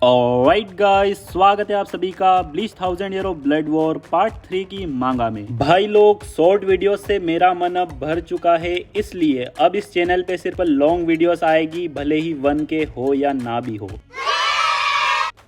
Alright guys, स्वागत है आप सभी का bleach 1000 year of blood war part 3 की मांगा में। भाई लोग, शॉर्ट वीडियो से मेरा मन अब भर चुका है, इसलिए अब इस चैनल पे सिर्फ लॉन्ग वीडियोस आएगी, भले ही 1K हो या ना भी हो।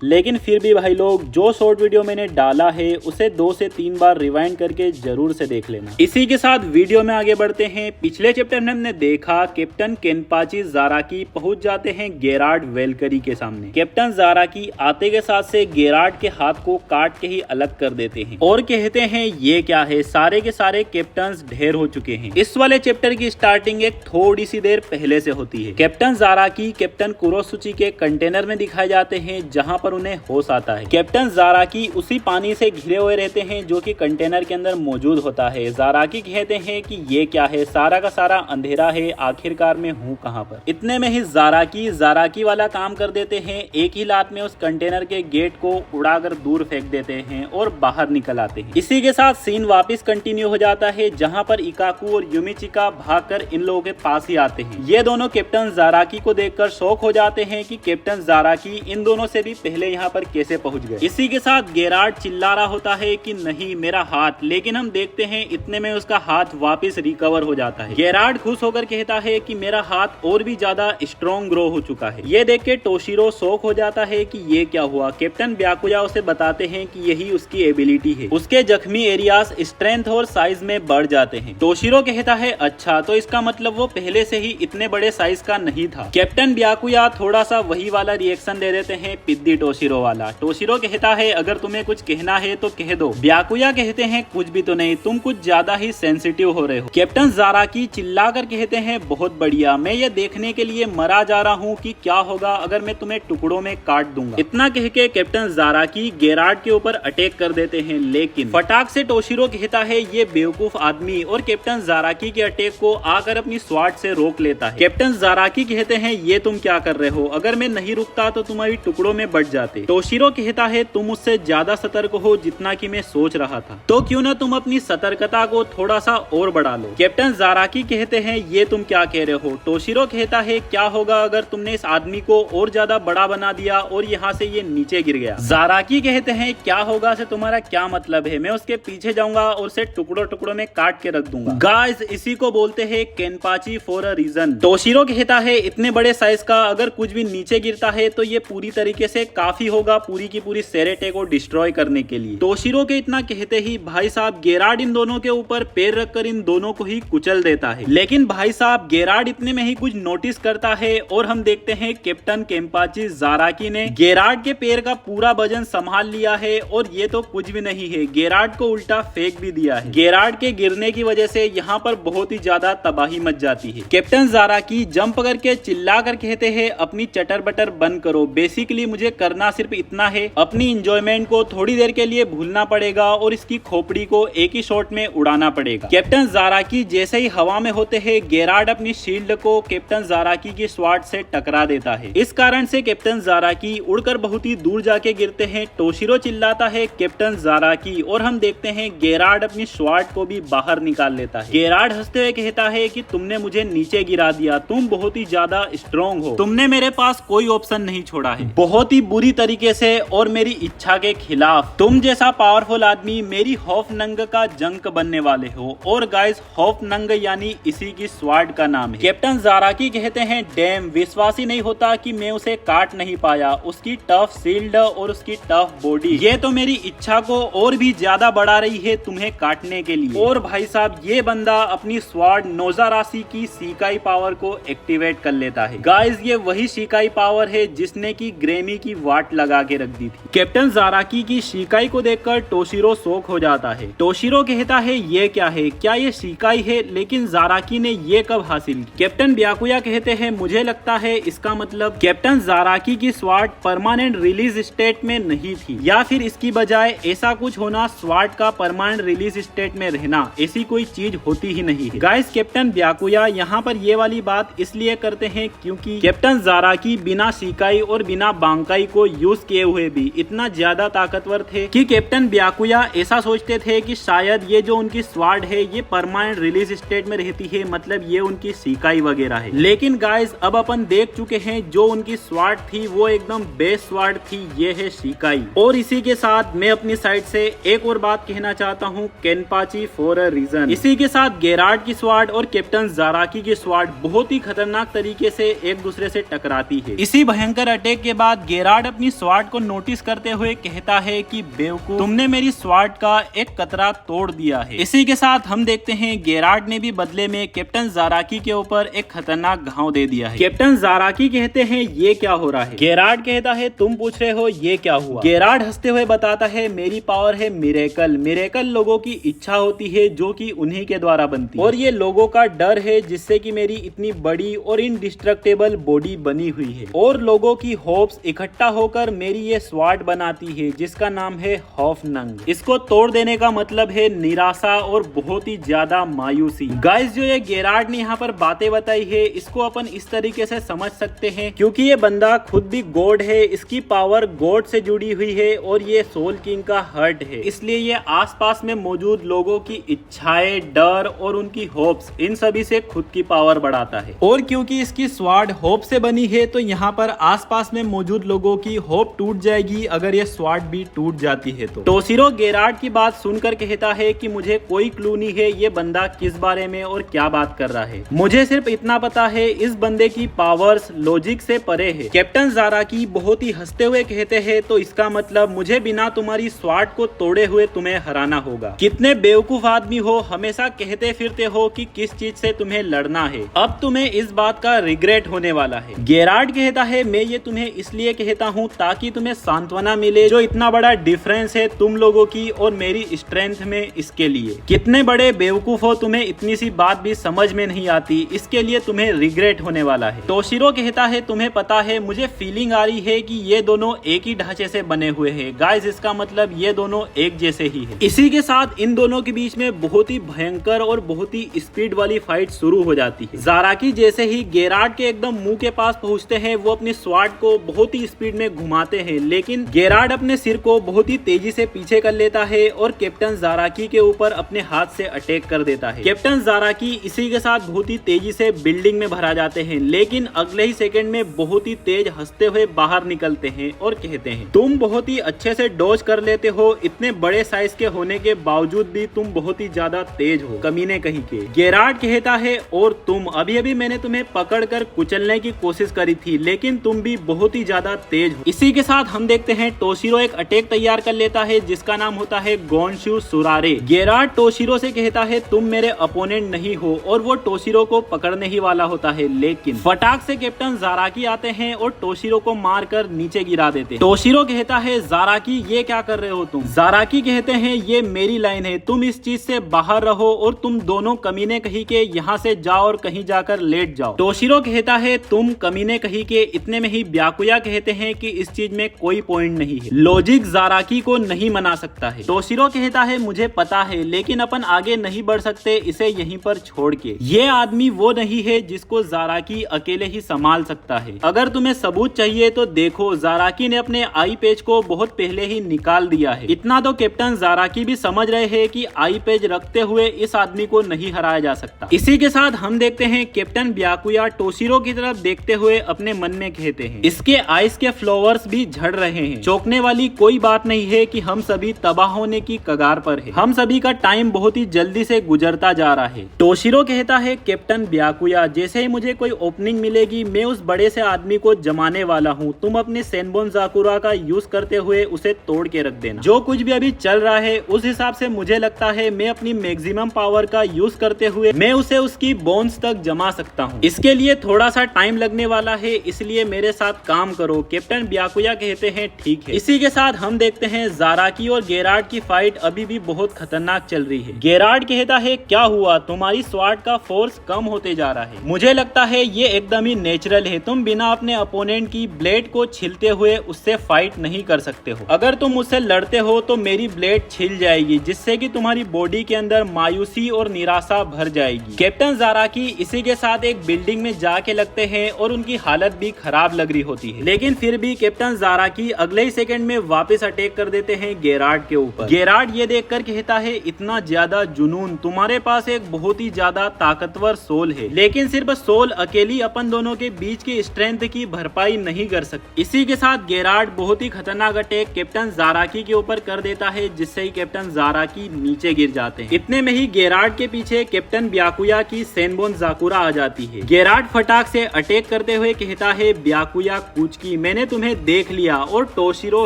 लेकिन फिर भी भाई लोग, जो शॉर्ट वीडियो मैंने डाला है उसे 2 से 3 बार रिवाइंड करके जरूर से देख लेना। इसी के साथ वीडियो में आगे बढ़ते हैं। पिछले चैप्टर में हमने देखा कैप्टन केनपाची ज़ाराकी पहुंच जाते हैं गेरार्ड वेलकरी के सामने। कैप्टन ज़ाराकी आते के साथ से गेरार्ड के हाथ को काट के ही अलग कर देते हैं और कहते हैं ये क्या है, सारे के सारे कैप्टन ढेर हो चुके हैं। इस वाले चैप्टर की स्टार्टिंग एक थोड़ी सी देर पहले से होती है। कैप्टन ज़ाराकी कैप्टन कुरोसुची के कंटेनर में दिखाए जाते हैं, जहाँ पर उन्हें होश आता है। कैप्टन ज़ाराकी उसी पानी से घिरे हुए रहते हैं जो कि कंटेनर के अंदर मौजूद होता है। ज़ाराकी कहते हैं कि ये क्या है, सारा का सारा अंधेरा है, आखिरकार मैं हूँ कहाँ पर। इतने में ही ज़ाराकी वाला काम कर देते हैं। एक ही लात में उस कंटेनर के गेट को उड़ाकर दूर फेंक देते हैं और बाहर निकल आते हैं। इसी के साथ सीन वापस कंटिन्यू हो जाता है, जहाँ पर इकाकू और युमिचिका भागकर इन लोगों के पास ही आते हैं। ये दोनों कैप्टन ज़ाराकी को देखकर शॉक हो जाते हैं कि कैप्टन ज़ाराकी इन दोनों से भी पहले यहाँ पर कैसे पहुंच गए। इसी के साथ गेरार्ड चिल्ला रहा होता है कि नहीं मेरा हाथ, लेकिन हम देखते हैं इतने में उसका हाथ वापस रिकवर हो जाता है। गेरार्ड खुश होकर कहता है कि मेरा हाथ और भी ज्यादा स्ट्रॉन्ग ग्रो हो चुका है। ये देख के टोशिरो शॉक हो जाता है कि ये क्या हुआ। कैप्टन ब्याकुया उसे बताते हैं कि यही उसकी एबिलिटी है। उसके जख्मी एरियाज स्ट्रेंथ और साइज में बढ़ जाते हैं। टोशिरो कहता है अच्छा, तो इसका मतलब वो पहले से ही इतने बड़े साइज का नहीं था। कैप्टन ब्याकुया थोड़ा सा वही वाला रिएक्शन दे देते हैं, पिद्दी टोशिरो वाला। टोशिरो कहता है अगर तुम्हें कुछ कहना है तो कह दो। ब्याकुया कहते हैं कुछ भी तो नहीं, तुम कुछ ज्यादा ही सेंसिटिव हो रहे हो। कैप्टन ज़ाराकी चिल्लाकर कहते हैं बहुत बढ़िया, मैं ये देखने के लिए मरा जा रहा हूँ कि क्या होगा अगर मैं तुम्हें टुकड़ों में काट दूंगा। इतना कह के कैप्टन ज़ाराकी गेरार्ड के ऊपर अटैक कर देते हैं, लेकिन फटाक से टोशिरो कहता है ये बेवकूफ आदमी, और कैप्टन ज़ाराकी के अटैक को आकर अपनी स्वाड से रोक लेता है। कैप्टन ज़ाराकी कहते हैं ये तुम क्या कर रहे हो, अगर मैं नहीं रुकता तो तुम्हारी टुकड़ों में बट जाते। टोशिरो कहता है तुम मुझसे ज्यादा सतर्क हो जितना कि मैं सोच रहा था, तो क्यों ना तुम अपनी सतर्कता को थोड़ा सा और बढ़ा लो। कैप्टन ज़ाराकी कहते हैं ये तुम क्या कह रहे हो। टोशिरो कहता है क्या होगा अगर तुमने इस आदमी को और ज्यादा बड़ा बना दिया और यहाँ से ये नीचे गिर गया। ज़ाराकी कहते हैं क्या होगा से तुम्हारा क्या मतलब है, मैं उसके पीछे जाऊंगा और उसे टुकड़ों टुकड़ों में काट के रख दूंगा। गाइस, इसी को बोलते हैं केनपाची फॉर अ रीजन। टोशिरो कहता है इतने बड़े साइज का अगर कुछ भी नीचे गिरता है तो ये पूरी तरीके से काफी होगा पूरी की पूरी सेरेटे को डिस्ट्रॉय करने के लिए। टोशिरो के इतना कहते ही भाई साहब गेरार्ड इन दोनों के ऊपर पैर रखकर इन दोनों को ही कुचल देता है। लेकिन भाई साहब गेरार्ड इतने में ही कुछ नोटिस करता है और हम देखते हैं कैप्टन केनपाची ज़ाराकी ने गेरार्ड के पैर का पूरा वजन संभाल लिया है, और ये तो कुछ भी नहीं है, गेरार्ड को उल्टा फेंक भी दिया है। गेरार्ड के गिरने की वजह से यहाँ पर बहुत ही ज्यादा तबाही मच जाती है। कैप्टन ज़ाराकी जंप करके चिल्ला कर कहते हैं अपनी चटर बटर बंद करो, बेसिकली मुझे करना सिर्फ इतना है, अपनी इंजॉयमेंट को थोड़ी देर के लिए भूलना पड़ेगा और इसकी खोपड़ी को एक ही शॉट में उड़ाना पड़ेगा। कैप्टन ज़ाराकी जैसे ही हवा में होते हैं, गेरार्ड अपनी शील्ड को कैप्टन ज़ाराकी की स्वाड से टकरा देता है। इस कारण से कैप्टन ज़ाराकी उड़कर बहुत ही दूर जाके गिरते हैं। टोशिरो चिल्लाता है कैप्टन ज़ाराकी, और हम देखते हैं गेरार्ड अपनी स्वाड को भी बाहर निकाल लेता है। गेरार्ड हंसते हुए कहता है कि तुमने मुझे नीचे गिरा दिया, तुम बहुत ही ज्यादा स्ट्रॉन्ग हो, तुमने मेरे पास कोई ऑप्शन नहीं छोड़ा है, बहुत ही बुरी तरीके से और मेरी इच्छा के खिलाफ। तुम जैसा पावरफुल आदमी मेरी हॉफनंग का जंक बनने वाले हो। और गाइस, हॉफनंग यानी इसी की स्वाड का नाम है। कैप्टन ज़ाराकी कहते हैं डैम, विश्वास ही नहीं होता कि मैं उसे काट नहीं पाया, उसकी टफ शील्ड और उसकी टफ बॉडी ये तो मेरी इच्छा को और भी ज्यादा बढ़ा रही है तुम्हें काटने के लिए। और भाई साहब ये बंदा अपनी स्वाड नोज़ाराशी की शिकाई पावर को एक्टिवेट कर लेता है। गाइस, ये वही शिकाई पावर है जिसने की ग्रेमी की वाट लगा के रख दी थी। कैप्टन ज़ाराकी की शिकाई को देखकर टोशिरो शॉक हो जाता है। टोशिरो कहता है ये क्या है, क्या ये शिकाई है, लेकिन ज़ाराकी ने ये कब हासिल की। कैप्टन ब्याकुया कहते हैं मुझे लगता है इसका मतलब कैप्टन ज़ाराकी की स्वाड परमानेंट रिलीज स्टेट में नहीं थी, या फिर इसकी बजाय ऐसा कुछ होना, स्वाड का परमानेंट रिलीज स्टेट में रहना, ऐसी कोई चीज होती ही नहीं है। गाइस, कैप्टन ब्याकुया यहाँ पर ये वाली बात इसलिए करते हैं क्योंकि कैप्टन ज़ाराकी बिना शिकाई और बिना बांकाई को यूज किए हुए भी इतना ज्यादा ताकतवर थे कि कैप्टन ब्याकुया ऐसा सोचते थे कि शायद ये जो उनकी स्वाड है ये परमानेंट रिलीज स्टेट में रहती है, मतलब ये उनकी शिकाई वगैरह है। लेकिन गाइस अब अपन देख चुके हैं जो उनकी स्वाड थी वो एकदम बेस्ट स्वाड थी, ये है शिकाई। और इसी के साथ मैं अपनी साइड से एक और बात कहना चाहता हूँ, केनपाची फॉर अ रीजन। इसी के साथ गेरार्ड की स्वाड और कैप्टन जाराकी की स्वाड बहुत ही खतरनाक तरीके से एक दूसरे से टकराती है। इसी भयंकर अटैक के बाद गेरार्ड अपनी स्वाड को नोटिस करते हुए कहता है कि बेवकूफ, तुमने मेरी स्वाड का एक कतरा तोड़ दिया है। इसी के साथ हम देखते हैं गेरार्ड ने भी बदले में कैप्टन जाराकी के ऊपर एक खतरनाक घाव दे दिया है। कैप्टन जाराकी कहते हैं ये क्या हो रहा है? गेरार्ड कहता है तुम पूछ रहे हो ये क्या हुआ? गेरार्ड हंसते हुए बताता है मेरी पावर है मिरेकल। मिरेकल लोगों की इच्छा होती है जो कि उन्हीं के द्वारा बनती है, और ये लोगों का डर है जिससे कि मेरी इतनी बड़ी और इनडिस्ट्रक्टेबल बॉडी बनी हुई है, और लोगों की होप्स इकट्ठा होकर मेरी ये स्वाड बनाती है जिसका नाम है हॉफनंग। इसको तोड़ देने का मतलब है निराशा और बहुत ही ज्यादा मायूसी। गाइस जो ये गेरार्ड ने यहाँ पर बातें बताई है इसको अपन इस तरीके से समझ सकते हैं, क्योंकि ये बंदा खुद भी गॉड है, इसकी पावर गॉड से जुड़ी हुई है और ये सोल किंग का हर्ट है, इसलिए ये आसपास में मौजूद लोगों की इच्छाएं, डर और उनकी होप्स, इन सभी से खुद की पावर बढ़ाता है। और क्योंकि इसकी स्वाड होप से बनी है तो यहाँ पर आसपास में मौजूद लोगों की होप टूट जाएगी अगर ये स्वाड भी टूट जाती है तो। टोशिरो गेरार्ड की बात सुनकर कहता है कि मुझे कोई क्लू नहीं है ये बंदा किस बारे में और क्या बात कर रहा है, मुझे सिर्फ इतना पता है इस बंदे की पावर्स लॉजिक से परे है। कैप्टन जाराकी बहुत ही हंसते हुए कहते हैं तो इसका मतलब मुझे बिना तुम्हारी स्वाड को तोड़े हुए तुम्हें हराना होगा। कितने बेवकूफ आदमी हो, हमेशा कहते फिरते हो कि किस चीज से तुम्हें लड़ना है, अब तुम्हें इस बात का रिग्रेट होने वाला है। गेरार्ड कहता है मैं ये तुम्हें इसलिए कहता हूँ ताकि तुम्हें सांत्वना मिले, जो इतना बड़ा डिफरेंस है तुम लोगों की और मेरी स्ट्रेंथ में, इसके लिए। कितने बड़े बेवकूफ हो, तुम्हें इतनी सी बात भी समझ में नहीं आती, इसके लिए तुम्हें रिग्रेट होने वाला है। टोशिरो कहता है तुम्हें पता है मुझे फीलिंग आ रही है कि ये दोनों एक ही ढांचे से बने हुए हैं। गाइस इसका मतलब ये दोनों एक जैसे ही है। इसी के साथ इन दोनों के बीच में बहुत ही भयंकर और बहुत ही स्पीड वाली फाइट शुरू हो जाती है। जाराकी जैसे ही गेरार्ड के एकदम मुंह के पास पहुंचते हैं वो अपनी स्वाड को बहुत ही स्पीड में घुमाते हैं, लेकिन गेरार्ड अपने सिर को बहुत ही तेजी से पीछे कर लेता है और कैप्टन जाराकी के ऊपर अपने हाथ से अटैक कर देता है। कैप्टन जाराकी इसी के साथ बहुत ही तेजी से बिल्डिंग में भरा जाते हैं, लेकिन अगले ही सेकंड में बहुत ही तेज हंसते हुए बाहर निकलते हैं और कहते हैं तुम बहुत ही अच्छे से डॉज कर लेते हो, इतने बड़े साइज के होने के बावजूद भी तुम बहुत ही ज्यादा तेज हो, कमीने कहीं के। गेरार्ड कहता है और तुम, अभी अभी मैंने तुम्हें पकड़कर कुचलने की कोशिश करी थी, लेकिन तुम भी बहुत ही ज्यादा तेज हो। इसी के साथ हम देखते हैं टोशिरो एक अटैक तैयार कर लेता है जिसका नाम होता है गोंशु सुरारे। गेरार्ड टोशिरो से कहता है तुम मेरे अपोनेंट नहीं हो, और वो टोशिरो को पकड़ने ही वाला होता है, लेकिन फटाक से कैप्टन जाराकी आते हैं और टोशिरो को मारकर नीचे गिरा देते हैं। टोशिरो कहता है जाराकी ये क्या कर रहे हो तुम? जाराकी कहते हैं ये मेरी लाइन है, तुम इस चीज से बाहर रहो और तुम दोनों कमीने कहीं के यहाँ से जाओ और कहीं जाकर लेट जाओ। टोशिरो कहता है तुम कमीने कहीं के। इतने में ही ब्याकुया कहते हैं कि इस चीज में कोई पॉइंट नहीं है, लॉजिक जाराकी को नहीं मना सकता है। टोशिरो कहता है मुझे पता है, लेकिन अपन आगे नहीं बढ़ सकते इसे यहीं पर छोड़ के। ये आदमी वो नहीं है जिसको जाराकी अकेले ही संभाल सकता है। अगर तुम्हें सबूत चाहिए तो देखो, जाराकी ने अपने आई पेज को बहुत पहले ही निकाल दिया है। इतना तो कैप्टन जाराकी भी समझ रहे हैं कि आई पेज रखते हुए इस आदमी को नहीं हराया जा सकता। इसी के साथ हम देखते हैं कैप्टन ब्याकुया टोशिरो की तरफ देखते हुए अपने मन में कहते हैं इसके आइस के फ्लावर्स भी झड़ रहे हैं। चौंकने वाली कोई बात नहीं है कि हम सभी तबाह होने की कगार पर है, हम सभी का टाइम बहुत ही जल्दी से गुजरता जा रहा है। टोशिरो कहता है कैप्टन ब्याकुया जैसे ही मुझे कोई ओपनिंग मिलेगी मैं उस बड़े से आदमी को जमाने वाला हूँ, तुम अपने सेनबोन जाकुरा का यूज करते हुए उसे तोड़ के रख देना। जो कुछ भी अभी चल रहा है उस हिसाब से मुझे लगता है मैं अपनी मैक्सिमम पावर का यूज करते हुए मैं उसे उसकी बोन्स तक जमा सकता हूँ। इसके लिए थोड़ा सा टाइम लगने वाला है, इसलिए मेरे साथ काम करो। कैप्टन ब्याकुया कहते हैं ठीक है। इसी के साथ हम देखते हैं जाराकी और गेरार्ड की फाइट अभी भी बहुत खतरनाक चल रही है। गेरार्ड कहता है क्या हुआ, तुम्हारी स्वाड का फोर्स कम होते जा रहा है। मुझे लगता है ये एकदम ही नेचुरल है, तुम बिना अपने अपोनेंट की ब्लेड को छिलते हुए उससे फाइट नहीं कर सकते हो। अगर तुम उससे लड़ते हो तो मेरी ब्लेड छिल जाएगी, जिससे कि तुम्हारी बॉडी के अंदर मायूसी और निराशा भर जाएगी। कैप्टन जाराकी इसी के साथ एक बिल्डिंग में जाके लगते हैं और उनकी हालत भी खराब लग रही होती है, लेकिन फिर भी कैप्टन ज़ाराकी अगले ही सेकंड में वापस अटैक कर देते हैं गेरार्ड के ऊपर। गेरार्ड ये देखकर कहता है इतना ज्यादा जुनून, तुम्हारे पास एक बहुत ही ज्यादा ताकतवर सोल है, लेकिन सिर्फ सोल अकेली अपन दोनों के बीच की स्ट्रेंथ की भरपाई नहीं कर सकती। इसी के साथ गेरार्ड बहुत ही खतरनाक अटैक कैप्टन ज़ाराकी के ऊपर कर देता है, जिससे ही कैप्टन ज़ाराकी नीचे गिर जाते हैं। इतने में ही गेरार्ड के पीछे कैप्टन ब्याकुया की सेनबोन जाकुरा आ जाती है। गेरार्ड फटाक से अटैक करते हुए कहता है ब्याकुया कुचकी, मैंने तुम्हें देख लिया और टोशिरो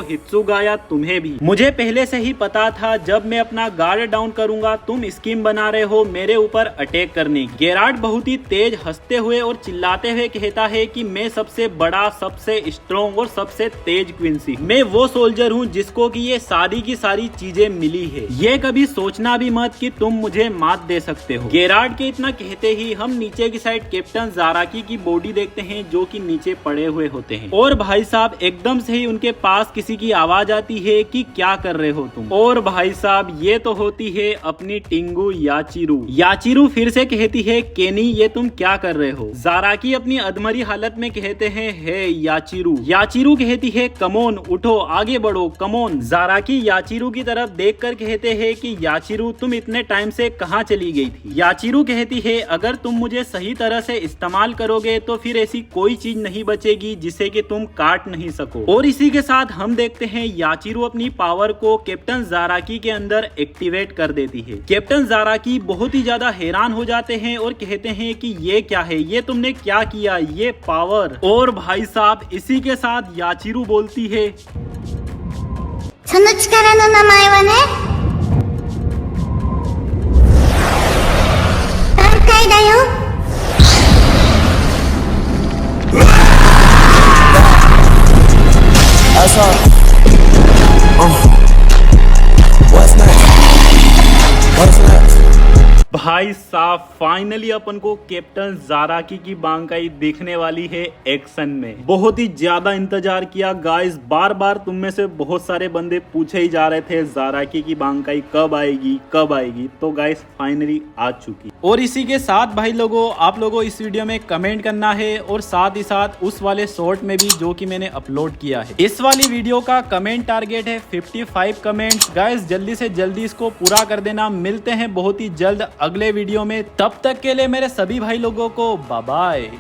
हित्सुगाया तुम्हें भी। मुझे पहले से ही पता था जब मैं अपना गार्ड डाउन करूंगा तुम स्कीम बना रहे हो मेरे ऊपर अटैक करने की। गेरार्ड बहुत ही तेज हंसते हुए और चिल्लाते हुए कहता है कि मैं सबसे बड़ा, सबसे स्ट्रॉन्ग और सबसे तेज क्विंसी, मैं वो सोल्जर हूँ जिसको कि ये सारी की सारी चीजें मिली है। ये कभी सोचना भी मत कि तुम मुझे मात दे सकते हो। गेरार्ड के इतना कहते ही हम नीचे की साइड कैप्टन ज़ाराकी की बॉडी देखते हैं जो कि नीचे पड़े हुए होते हैं। और भाई साहब एकदम से ही उनके पास किसी की आवाज आती है कि क्या कर रहे हो तुम। और भाई साहब ये तो होती है अपनी टिंगू याचिरू। याचिरू फिर से कहती है केनी ये तुम क्या कर रहे हो। ज़ाराकी अपनी अधमरी हालत में कहते हैं हे याचिरू। याचिरू कहती है कमोन उठो आगे बढ़ो कमोन। ज़ाराकी याचिरू की तरफ देखकर कहते हैं कि याचिरू तुम इतने टाइम से कहाँ चली गई थी। याचिरू कहती है अगर तुम मुझे सही तरह से इस्तेमाल करोगे तो फिर ऐसी कोई चीज नहीं बचेगी जिसे कि तुम काट नहीं सको। और इसी के साथ हम देखते हैं याचिरू अपनी पावर को कैप्टन ज़ाराकी के अंदर एक्टिवेट कर देती है। कैप्टन ज़ाराकी बहुत ही ज्यादा हैरान हो जाते हैं और कहते हैं कि ये क्या है, ये तुमने क्या किया, ये पावर। और भाई साहब इसी के साथ याचिरू बोलती है その力の名前はね、挽回だよ。That's all. What's next? What's next? भाई साहब फाइनली अपन को कैप्टन ज़ाराकी की बांकाई दिखने वाली है एक्शन में। बहुत ही ज्यादा इंतजार किया गाइस, बार बार तुम में से बहुत सारे बंदे पूछे ही जा रहे थे ज़ाराकी की बांकाई कब आएगी कब आएगी, तो गाइस फाइनली आ चुकी। और इसी के साथ भाई लोगों आप लोगों इस वीडियो में कमेंट करना है और साथ ही साथ उस वाले शॉर्ट में भी जो कि मैंने अपलोड किया है। इस वाली वीडियो का कमेंट टारगेट है 55 कमेंट्स। गाइस जल्दी से जल्दी इसको पूरा कर देना। मिलते हैं बहुत ही जल्द अगले वीडियो में, तब तक के लिए मेरे सभी भाई लोगों को बाय बाय।